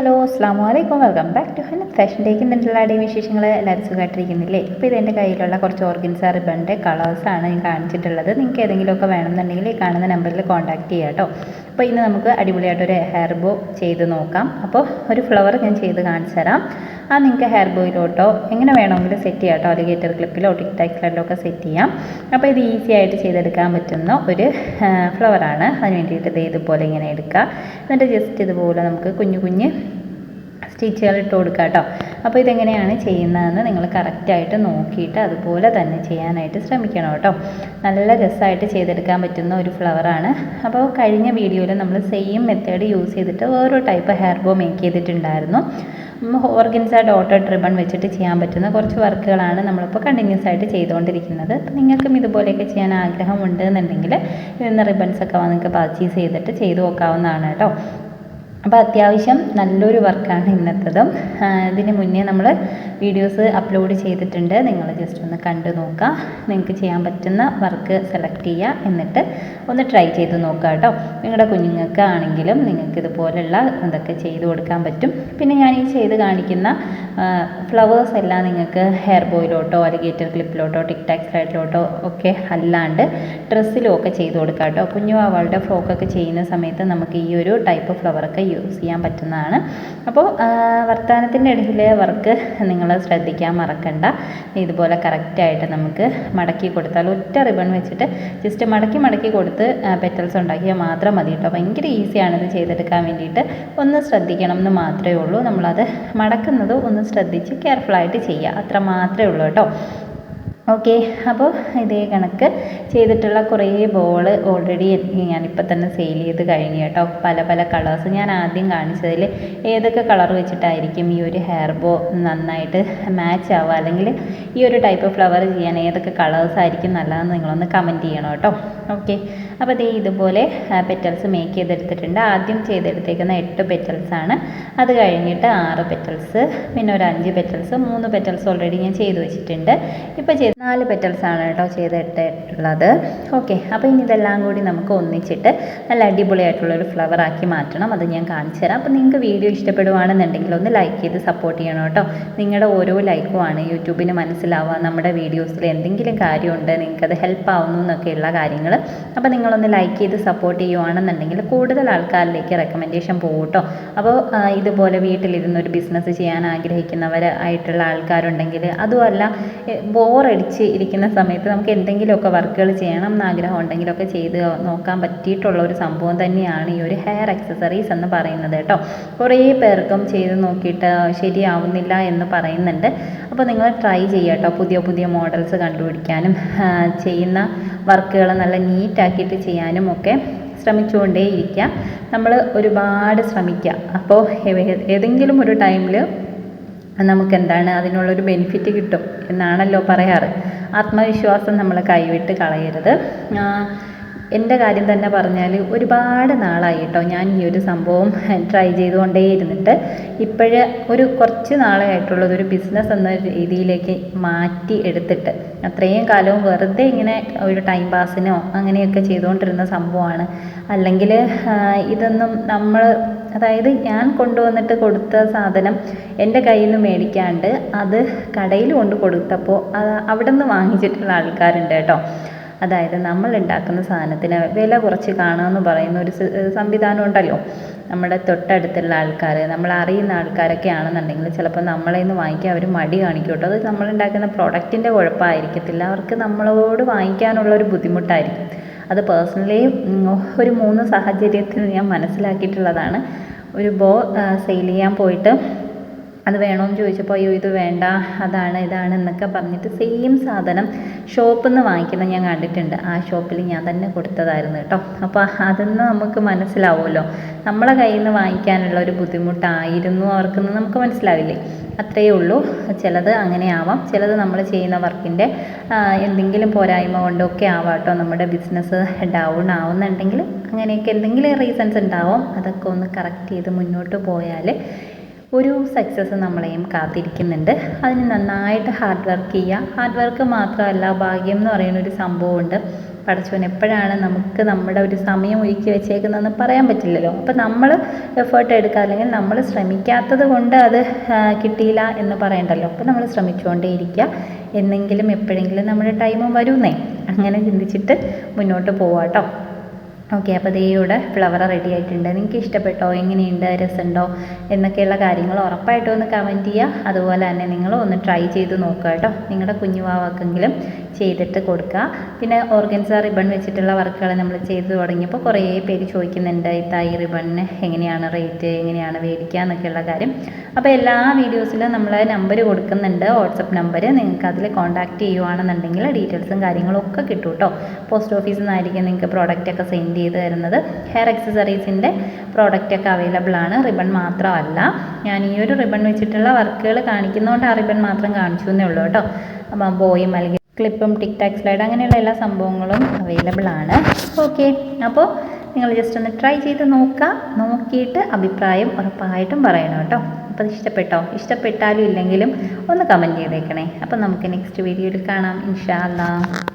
Hello അസ്സാമു അലൈക്കും. Welcome back to Hanath fashion take. ഇന്നിട്ടുള്ള വിശേഷങ്ങൾ എല്ലാവരും സുഖമായിട്ടിരിക്കുന്നില്ലേ? അപ്പോൾ ഇതെൻ്റെ കയ്യിലുള്ള കുറച്ച് ഓർഗൻസ റിബണിൻ്റെ കളേഴ്സാണ് ഞാൻ കാണിച്ചിട്ടുള്ളത്. നിങ്ങൾക്ക് ഏതെങ്കിലുമൊക്കെ വേണമെന്നുണ്ടെങ്കിൽ ഈ കാണുന്ന നമ്പറിൽ കോൺടാക്റ്റ് ചെയ്യാം കേട്ടോ. അപ്പോൾ ഇന്ന് നമുക്ക് അടിപൊളിയായിട്ടൊരു ഹെയർ ബോ ചെയ്ത് നോക്കാം. അപ്പോൾ ഒരു ഫ്ലവർ ഞാൻ ചെയ്ത് കാണിച്ചു തരാം. നിങ്ങൾക്ക് ഹെയർ ബോയിലോട്ടോ എങ്ങനെ വേണമെങ്കിലും സെറ്റ് ചെയ്യാം കേട്ടോ. അലിഗേറ്റർ ക്ലിപ്പിലോ ടിക് ടാക് സ്ലൈഡിലോ ഒക്കെ സെറ്റ് ചെയ്യാം. അപ്പോൾ ഇത് ഈസി ആയിട്ട് ചെയ്തെടുക്കാൻ പറ്റുന്ന ഒരു ഫ്ലവറാണ്. അതിന് വേണ്ടിയിട്ട് ഇതുപോലെ ഇങ്ങനെ എടുക്കുക. എന്നിട്ട് ജസ്റ്റ് ഇതുപോലെ നമുക്ക് കുഞ്ഞു കുഞ്ഞ് സ്റ്റിച്ചുകൾ ഇട്ട് കൊടുക്കുക കേട്ടോ. അപ്പോൾ ഇതെങ്ങനെയാണ് ചെയ്യുന്നതെന്ന് നിങ്ങൾ കറക്റ്റായിട്ട് നോക്കിയിട്ട് അതുപോലെ തന്നെ ചെയ്യാനായിട്ട് ശ്രമിക്കണം കേട്ടോ. നല്ല രസമായിട്ട് ചെയ്തെടുക്കാൻ പറ്റുന്ന ഒരു ഫ്ലവറാണ്. അപ്പോൾ കഴിഞ്ഞ വീഡിയോയിൽ നമ്മൾ സെയിം മെത്തേഡ് യൂസ് ചെയ്തിട്ട് വേറൊരു ടൈപ്പ് ഹെയർ ബോ മേക്ക് ചെയ്തിട്ടുണ്ടായിരുന്നു. ഓർഗൻസ ഡോട്ടഡ് റിബൺ വെച്ചിട്ട് ചെയ്യാൻ പറ്റുന്ന കുറച്ച് വർക്കുകളാണ് നമ്മളിപ്പോൾ കണ്ടിന്യൂസ് ആയിട്ട് ചെയ്തുകൊണ്ടിരിക്കുന്നത്. അപ്പോൾ നിങ്ങൾക്കും ഇതുപോലെയൊക്കെ ചെയ്യാൻ ആഗ്രഹമുണ്ട് എന്നുണ്ടെങ്കിൽ ഇതിന്ന് റിബൺസൊക്കെ നിങ്ങൾക്ക് പർച്ചേസ് ചെയ്തിട്ട് ചെയ്ത് നോക്കാവുന്നതാണ് കേട്ടോ. അപ്പോൾ അത്യാവശ്യം നല്ലൊരു വർക്കാണ് ഇന്നത്തതും. ഇതിന് മുന്നേ നമ്മൾ വീഡിയോസ് അപ്ലോഡ് ചെയ്തിട്ടുണ്ട്. നിങ്ങൾ ജസ്റ്റ് ഒന്ന് കണ്ടു നോക്കുക. നിങ്ങൾക്ക് ചെയ്യാൻ പറ്റുന്ന വർക്ക് സെലക്ട് ചെയ്യുക, എന്നിട്ട് ഒന്ന് ട്രൈ ചെയ്ത് നോക്കുക കേട്ടോ. നിങ്ങളുടെ കുഞ്ഞുങ്ങൾക്ക് ആണെങ്കിലും നിങ്ങൾക്ക് ഇതുപോലുള്ള ഇതൊക്കെ ചെയ്ത് കൊടുക്കാൻ പറ്റും. പിന്നെ ഞാൻ ഈ ചെയ്ത് കാണിക്കുന്ന ഫ്ലവേഴ്സ് എല്ലാം നിങ്ങൾക്ക് ഹെയർ ബോയിലോട്ടോ അലിഗേറ്റർ ക്ലിപ്പിലോട്ടോ ടിക് ടാക് സ്ലൈഡിലോട്ടോ ഒക്കെ അല്ലാണ്ട് ഡ്രസ്സിലും ഒക്കെ ചെയ്ത് കൊടുക്കാം കേട്ടോ. കുഞ്ഞു അവളുടെ ഫ്രോക്കൊക്കെ ചെയ്യുന്ന സമയത്ത് നമുക്ക് ഈ ഒരു ടൈപ്പ് ഫ്ലവറൊക്കെ യൂസ് ചെയ്യാൻ പറ്റുന്നതാണ്. അപ്പോൾ വർത്തമാനത്തിൻ്റെ ഇടയിൽ വർക്ക് നിങ്ങൾ ശ്രദ്ധിക്കാൻ മറക്കണ്ട. ഇതുപോലെ കറക്റ്റായിട്ട് നമുക്ക് മടക്കി കൊടുത്താൽ ഒറ്റ റിബൺ വെച്ചിട്ട് ജസ്റ്റ് മടക്കി കൊടുത്ത് പെറ്റൽസ് ഉണ്ടാക്കിയാൽ മാത്രം മതി കേട്ടോ. ഭയങ്കര ഈസിയാണിത് ചെയ്തെടുക്കാൻ വേണ്ടിയിട്ട്. ഒന്ന് ശ്രദ്ധിക്കണം എന്ന് മാത്രമേ ഉള്ളൂ. നമ്മളത് മടക്കുന്നത് ഒന്ന് ശ്രദ്ധിച്ച് കെയർഫുള്ളായിട്ട് ചെയ്യുക, അത്ര മാത്രമേ ഉള്ളൂ കേട്ടോ. ഓക്കെ, അപ്പോൾ ഇതേ കണക്ക് ചെയ്തിട്ടുള്ള കുറേ ബോൾ ഓൾറെഡി ഞാനിപ്പോൾ തന്നെ സെയിൽ ചെയ്ത് കഴിഞ്ഞു കേട്ടോ. പല പല കളേഴ്സ് ഞാൻ ആദ്യം കാണിച്ചതിൽ ഏതൊക്കെ കളർ വെച്ചിട്ടായിരിക്കും ഈ ഒരു ഹെയർ ബോ നന്നായിട്ട് മാച്ച് ആവുക, അല്ലെങ്കിൽ ഈ ഒരു ടൈപ്പ് ഫ്ലവർ ചെയ്യാൻ ഏതൊക്കെ കളേഴ്സ് ആയിരിക്കും നല്ലതെന്ന് നിങ്ങളൊന്ന് കമൻറ്റ് ചെയ്യണം കേട്ടോ. ഓക്കെ, അപ്പോൾ ഇതുപോലെ പെറ്റൽസ് മേക്ക് ചെയ്തെടുത്തിട്ടുണ്ട്. ആദ്യം ചെയ്തെടുത്തേക്കുന്ന 8 പെറ്റൽസാണ്. അത് കഴിഞ്ഞിട്ട് 6 പെറ്റൽസ്, പിന്നെ ഒരു 5 പെറ്റൽസ്, 3 പെറ്റൽസ് ഓൾറെഡി ഞാൻ ചെയ്ത് വെച്ചിട്ടുണ്ട്. ഇപ്പോൾ 4 പെറ്റൽസാണ് കേട്ടോ ചെയ്തിട്ടുള്ളത്. ഓക്കെ, അപ്പോൾ ഇനി ഇതെല്ലാം കൂടി നമുക്ക് ഒന്നിച്ചിട്ട് നല്ല അടിപൊളിയായിട്ടുള്ളൊരു ഫ്ലവർ ആക്കി മാറ്റണം. അത് ഞാൻ കാണിച്ചു തരാം. അപ്പോൾ നിങ്ങൾക്ക് വീഡിയോ ഇഷ്ടപ്പെടുവാണെന്നുണ്ടെങ്കിൽ ഒന്ന് ലൈക്ക് ചെയ്ത് സപ്പോർട്ട് ചെയ്യണം കേട്ടോ. നിങ്ങളുടെ ഓരോ ലൈക്കുമാണ് യൂട്യൂബിന് മനസ്സിലാവുക നമ്മുടെ വീഡിയോസിൽ എന്തെങ്കിലും കാര്യമുണ്ട്, നിങ്ങൾക്കത് ഹെൽപ്പ് ആവുന്നു എന്നൊക്കെയുള്ള കാര്യങ്ങൾ. അപ്പോൾ നിങ്ങളൊന്ന് ലൈക്ക് ചെയ്ത് സപ്പോർട്ട് ചെയ്യുവാണെന്നുണ്ടെങ്കിൽ കൂടുതൽ ആൾക്കാരിലേക്ക് റെക്കമെൻഡേഷൻ പോകും കേട്ടോ. അപ്പോൾ ഇതുപോലെ വീട്ടിലിരുന്നൊരു ബിസിനസ് ചെയ്യാൻ ആഗ്രഹിക്കുന്നവരായിട്ടുള്ള ആൾക്കാരുണ്ടെങ്കിൽ, അതുമല്ല ബോറടിച്ച് ഇരിക്കുന്ന സമയത്ത് നമുക്ക് എന്തെങ്കിലുമൊക്കെ വർക്കുകൾ ചെയ്യണം എന്ന് ആഗ്രഹം ഉണ്ടെങ്കിലൊക്കെ ചെയ്ത് നോക്കാൻ പറ്റിയിട്ടുള്ള ഒരു സംഭവം തന്നെയാണ് ഈ ഒരു ഹെയർ ആക്സസറീസ് എന്ന് പറയുന്നത് കേട്ടോ. കുറേ പേർക്കും ചെയ്ത് നോക്കിയിട്ട് ശരിയാവുന്നില്ല എന്ന് പറയുന്നുണ്ട്. അപ്പോൾ നിങ്ങൾ ട്രൈ ചെയ്യുക കേട്ടോ. പുതിയ പുതിയ മോഡൽസ് കണ്ടുപിടിക്കാനും ചെയ്യുന്ന വർക്കുകൾ നല്ല നീറ്റാക്കിയിട്ട് ചെയ്യാനും ഒക്കെ ശ്രമിച്ചുകൊണ്ടേയിരിക്കുക. നമ്മൾ ഒരുപാട് ശ്രമിക്കുക. അപ്പോൾ ഏതെങ്കിലും ഒരു ടൈമിൽ നമുക്കെന്താണ് അതിനുള്ളൊരു ബെനിഫിറ്റ് കിട്ടും എന്നാണല്ലോ പറയാറ്. ആത്മവിശ്വാസം നമ്മൾ കൈവിട്ട് കളയരുത്. എൻ്റെ കാര്യം തന്നെ പറഞ്ഞാൽ ഒരുപാട് നാളായി കേട്ടോ ഞാൻ ഈ ഒരു സംഭവം ട്രൈ ചെയ്തുകൊണ്ടേ ഇരുന്നിട്ട്. ഇപ്പോഴ് ഒരു കുറച്ച് നാളായിട്ടുള്ളതൊരു ബിസിനസ് എന്ന രീതിയിലേക്ക് മാറ്റി എടുത്തിട്ട്, അത്രയും കാലവും വെറുതെ ഇങ്ങനെ ഒരു ടൈം പാസിനോ അങ്ങനെയൊക്കെ ചെയ്തുകൊണ്ടിരുന്ന സംഭവമാണ്. അല്ലെങ്കിൽ ഇതൊന്നും നമ്മൾ, അതായത് ഞാൻ കൊണ്ടുവന്നിട്ട് കൊടുത്ത സാധനം എൻ്റെ കയ്യിൽ നിന്ന് മേടിക്കാണ്ട് അത് കടയിൽ കൊണ്ട് കൊടുത്തപ്പോൾ അവിടെ നിന്ന് വാങ്ങിച്ചിട്ടുള്ള ആൾക്കാരുണ്ട് കേട്ടോ. അതായത് നമ്മൾ ഉണ്ടാക്കുന്ന സാധനത്തിന് വില കുറച്ച് കാണുമെന്ന് പറയുന്ന ഒരു സംവിധാനം ഉണ്ടല്ലോ. നമ്മുടെ തൊട്ടടുത്തുള്ള ആൾക്കാർ, നമ്മൾ അറിയുന്ന ആൾക്കാരൊക്കെ ആണെന്നുണ്ടെങ്കിൽ ചിലപ്പോൾ നമ്മളെ നിന്ന് വാങ്ങിക്കാൻ അവർ മടി കാണിക്കും കേട്ടോ. അത് നമ്മളുണ്ടാക്കുന്ന പ്രൊഡക്റ്റിൻ്റെ കുഴപ്പമായിരിക്കത്തില്ല, അവർക്ക് നമ്മളോട് വാങ്ങിക്കാനുള്ളൊരു ബുദ്ധിമുട്ടായിരിക്കും. അത് പേഴ്സണലി ഒരു 3 സാഹചര്യത്തിൽ ഞാൻ മനസ്സിലാക്കിയിട്ടുള്ളതാണ്. ഒരു ബോ സെയിൽ ചെയ്യാൻ പോയിട്ട് അത് വേണമെന്ന് ചോദിച്ചപ്പോൾ അയ്യോ ഇത് വേണ്ട, അതാണ് ഇതാണ് എന്നൊക്കെ പറഞ്ഞിട്ട് സെയിം സാധനം ഷോപ്പിൽ നിന്ന് വാങ്ങിക്കുന്നത് ഞാൻ കണ്ടിട്ടുണ്ട്. ആ ഷോപ്പിൽ ഞാൻ തന്നെ കൊടുത്തതായിരുന്നു കേട്ടോ. അപ്പോൾ അതൊന്ന് നമുക്ക് മനസ്സിലാവുമല്ലോ, നമ്മളെ കയ്യിൽ നിന്ന് വാങ്ങിക്കാനുള്ള ഒരു ബുദ്ധിമുട്ടായിരുന്നു അവർക്കെന്ന് നമുക്ക് മനസ്സിലാവില്ലേ. അത്രയേ ഉള്ളൂ. ചിലത് അങ്ങനെ ആവാം, ചിലത് നമ്മൾ ചെയ്യുന്ന വർക്കിൻ്റെ എന്തെങ്കിലും പോരായ്മ കൊണ്ടൊക്കെ ആവാം കേട്ടോ. നമ്മുടെ ബിസിനസ് ഡൗൺ ആവുന്നുണ്ടെങ്കിൽ അങ്ങനെയൊക്കെ എന്തെങ്കിലും റീസൺസ് ഉണ്ടാവും. അതൊക്കെ ഒന്ന് കറക്റ്റ് ചെയ്ത് മുന്നോട്ട് പോയാൽ ഒരു സക്സസ് നമ്മളെയും കാത്തിരിക്കുന്നുണ്ട്. അതിന് നന്നായിട്ട് ഹാർഡ് വർക്ക് ചെയ്യുക. ഹാർഡ് വർക്ക് മാത്രമല്ല, ഭാഗ്യം എന്ന് പറയുന്നൊരു സംഭവമുണ്ട്. പടച്ചോൻ എപ്പോഴാണ് നമുക്ക് നമ്മുടെ ഒരു സമയം ഒരുക്കി വെച്ചേക്കുന്നതെന്ന് പറയാൻ പറ്റില്ലല്ലോ. അപ്പോൾ നമ്മൾ എഫേർട്ട് എടുക്കുക, അല്ലെങ്കിൽ നമ്മൾ ശ്രമിക്കാത്തത് കൊണ്ട് അത് കിട്ടിയില്ല എന്ന് പറയണ്ടല്ലോ. അപ്പോൾ നമ്മൾ ശ്രമിച്ചുകൊണ്ടേ ഇരിക്കുക, എന്നെങ്കിലും എപ്പോഴെങ്കിലും നമ്മുടെ ടൈമും വരുന്നേ. അങ്ങനെ ചിന്തിച്ചിട്ട് മുന്നോട്ട് പോവാം കേട്ടോ. ഓക്കെ, അപ്പോൾ ഇവിടെ ഫ്ലവർ റെഡി ആയിട്ടുണ്ട്. നിങ്ങൾക്ക് ഇഷ്ടപ്പെട്ടോ, എങ്ങനെയുണ്ട്, രസമുണ്ടോ എന്നൊക്കെയുള്ള കാര്യങ്ങൾ ഉറപ്പായിട്ടും ഒന്ന് കമൻറ്റ് ചെയ്യുക. അതുപോലെ തന്നെ നിങ്ങൾ ഒന്ന് ട്രൈ ചെയ്ത് നോക്കുക കേട്ടോ. നിങ്ങളുടെ കുഞ്ഞുവാവക്കെങ്കിലും ചെയ്തിട്ട് കൊടുക്കുക. പിന്നെ ഓർഗൻസ റിബൺ വെച്ചിട്ടുള്ള വർക്കുകൾ നമ്മൾ ചെയ്ത് തുടങ്ങിയപ്പോൾ കുറേ പേര് ചോദിക്കുന്നുണ്ട്, ഈ റിബണിന് എങ്ങനെയാണ് റേറ്റ്, എങ്ങനെയാണ് മേടിക്കുക എന്നൊക്കെയുള്ള കാര്യം. അപ്പോൾ എല്ലാ വീഡിയോസിലും നമ്മൾ നമ്പർ കൊടുക്കുന്നുണ്ട്, വാട്സപ്പ് നമ്പർ. നിങ്ങൾക്ക് അതിൽ കോൺടാക്റ്റ് ചെയ്യുകയാണെന്നുണ്ടെങ്കിൽ ഡീറ്റെയിൽസും കാര്യങ്ങളും ഒക്കെ കിട്ടും കേട്ടോ. പോസ്റ്റ് ഓഫീസിൽ നിന്നായിരിക്കും നിങ്ങൾക്ക് പ്രോഡക്റ്റൊക്കെ സെൻഡ് ചെയ്ത് തരുന്നത്. ഹെയർ ആക്സസറീസിൻ്റെ പ്രോഡക്റ്റൊക്കെ അവൈലബിൾ ആണ്, റിബൺ മാത്രമല്ല. ഞാൻ ഈ ഒരു റിബൺ വെച്ചിട്ടുള്ള വർക്കുകൾ കാണിക്കുന്നതുകൊണ്ട് ആ റിബൺ മാത്രം കാണിച്ചു എന്നേ ഉള്ളൂ കേട്ടോ. അപ്പം ബോയും അല്ലെങ്കിൽ ക്ലിപ്പും ടിക് ടാക് സ്ലൈഡ് അങ്ങനെയുള്ള എല്ലാ സംഭവങ്ങളും അവൈലബിൾ ആണ്. ഓക്കെ, അപ്പോൾ നിങ്ങൾ ജസ്റ്റ് ഒന്ന് ട്രൈ ചെയ്ത് നോക്കുക. നോക്കിയിട്ട് അഭിപ്രായം ഉറപ്പായിട്ടും പറയണം കേട്ടോ. അപ്പോൾ ഇഷ്ടപ്പെട്ടോ? ഇഷ്ടപ്പെട്ടാലും ഇല്ലെങ്കിലും ഒന്ന് കമൻറ്റ് ചെയ്തേക്കണേ. അപ്പോൾ നമുക്ക് നെക്സ്റ്റ് വീഡിയോയിൽ കാണാം ഇൻഷാ അല്ലാഹ്.